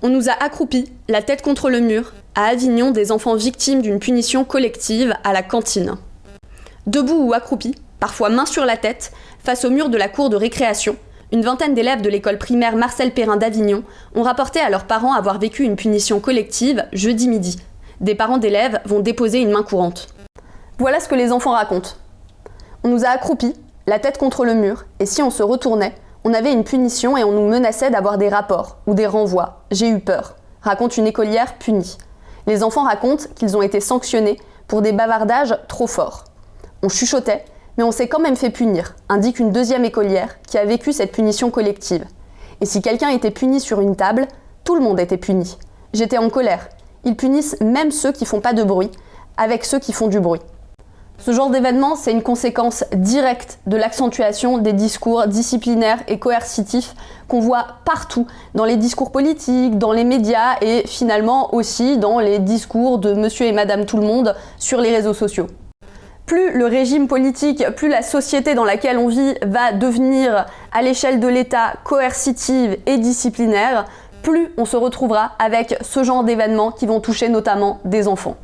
On nous a accroupis, la tête contre le mur, à Avignon, des enfants victimes d'une punition collective à la cantine. Debout ou accroupis, parfois main sur la tête, face au mur de la cour de récréation, une vingtaine d'élèves de l'école primaire Marcel Perrin d'Avignon ont rapporté à leurs parents avoir vécu une punition collective jeudi midi. Des parents d'élèves vont déposer une main courante. Voilà ce que les enfants racontent. On nous a accroupis, la tête contre le mur, et si on se retournait, on avait une punition et on nous menaçait d'avoir des rapports ou des renvois. J'ai eu peur, raconte une écolière punie. Les enfants racontent qu'ils ont été sanctionnés pour des bavardages trop forts. On chuchotait, mais on s'est quand même fait punir, indique une deuxième écolière qui a vécu cette punition collective. Et si quelqu'un était puni sur une table, tout le monde était puni. J'étais en colère. Ils punissent même ceux qui font pas de bruit, avec ceux qui font du bruit. Ce genre d'événement, c'est une conséquence directe de l'accentuation des discours disciplinaires et coercitifs qu'on voit partout, dans les discours politiques, dans les médias et finalement aussi dans les discours de monsieur et madame tout le monde sur les réseaux sociaux. Plus le régime politique, plus la société dans laquelle on vit va devenir à l'échelle de l'État coercitive et disciplinaire, plus on se retrouvera avec ce genre d'événements qui vont toucher notamment des enfants.